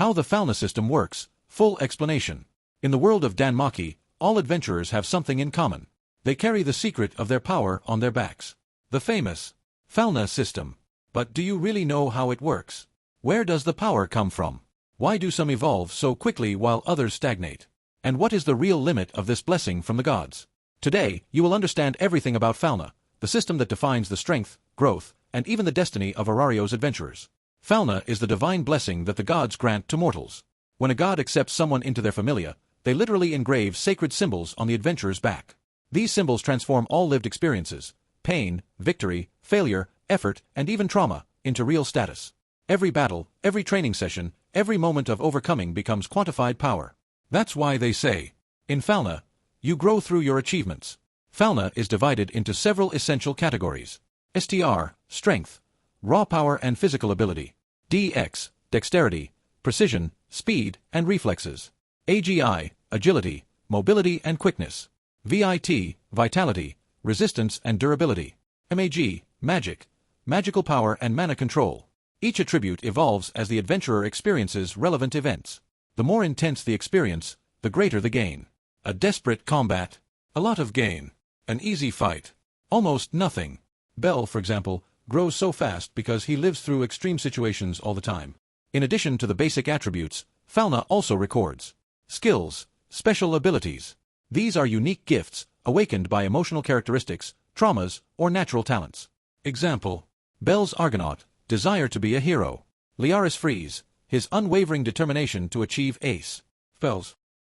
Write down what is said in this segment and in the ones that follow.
How the Falna system works, full explanation. In the world of Danmachi, all adventurers have something in common. They carry the secret of their power on their backs. The famous Falna system. But do you really know how it works? Where does the power come from? Why do some evolve so quickly while others stagnate? And what is the real limit of this blessing from the gods? Today, you will understand everything about Falna, the system that defines the strength, growth, and even the destiny of Arario's adventurers. Falna is the divine blessing that the gods grant to mortals. When a god accepts someone into their familia, they literally engrave sacred symbols on the adventurer's back. These symbols transform all lived experiences, pain, victory, failure, effort, and even trauma, into real status. Every battle, every training session, every moment of overcoming becomes quantified power. That's why they say, in Falna, you grow through your achievements. Falna is divided into several essential categories. STR, strength, raw power and physical ability. DX, dexterity, precision, speed, and reflexes. AGI, agility, mobility and quickness. VIT, vitality, resistance and durability. MAG, magic, magical power and mana control. Each attribute evolves as the adventurer experiences relevant events. The more intense the experience, the greater the gain. A desperate combat, a lot of gain. An easy fight, almost nothing. Bell, for example, grows so fast because he lives through extreme situations all the time. In addition to the basic attributes, Falna also records skills, special abilities. These are unique gifts, awakened by emotional characteristics, traumas, or natural talents. Example: Bell's Argonaut, desire to be a hero. Liaris Freeze, his unwavering determination to achieve ace.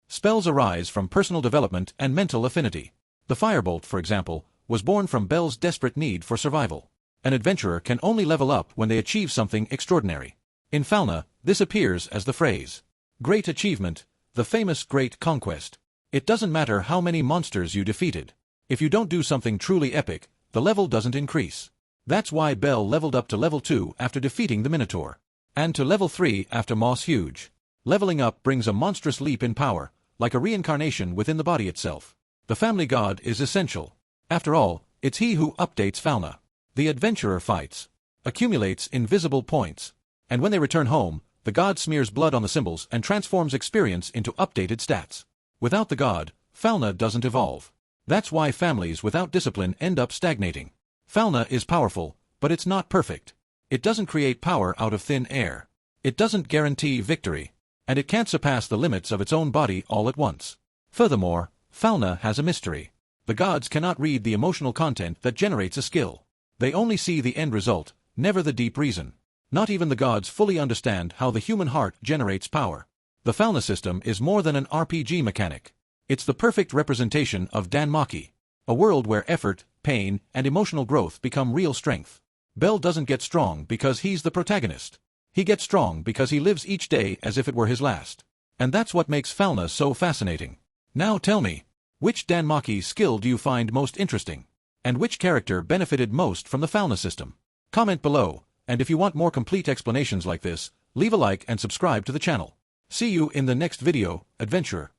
Spells arise from personal development and mental affinity. The Firebolt, for example, was born from Bell's desperate need for survival. An adventurer can only level up when they achieve something extraordinary. In Falna, this appears as the phrase, great achievement, the famous great conquest. It doesn't matter how many monsters you defeated. If you don't do something truly epic, the level doesn't increase. That's why Bell leveled up to level 2 after defeating the Minotaur. And to level 3 after Moss Huge. Leveling up brings a monstrous leap in power, like a reincarnation within the body itself. The family god is essential. After all, it's he who updates Falna. The adventurer fights, accumulates invisible points, and when they return home, the god smears blood on the symbols and transforms experience into updated stats. Without the god, Falna doesn't evolve. That's why families without discipline end up stagnating. Falna is powerful, but it's not perfect. It doesn't create power out of thin air. It doesn't guarantee victory, and it can't surpass the limits of its own body all at once. Furthermore, Falna has a mystery. The gods cannot read the emotional content that generates a skill. They only see the end result, never the deep reason. Not even the gods fully understand how the human heart generates power. The Falna system is more than an RPG mechanic. It's the perfect representation of Danmachi, a world where effort, pain, and emotional growth become real strength. Bell doesn't get strong because he's the protagonist. He gets strong because he lives each day as if it were his last. And that's what makes Falna so fascinating. Now tell me, which Danmachi skill do you find most interesting? And which character benefited most from the Falna system? Comment below, and if you want more complete explanations like this, leave a like and subscribe to the channel. See you in the next video, adventurer.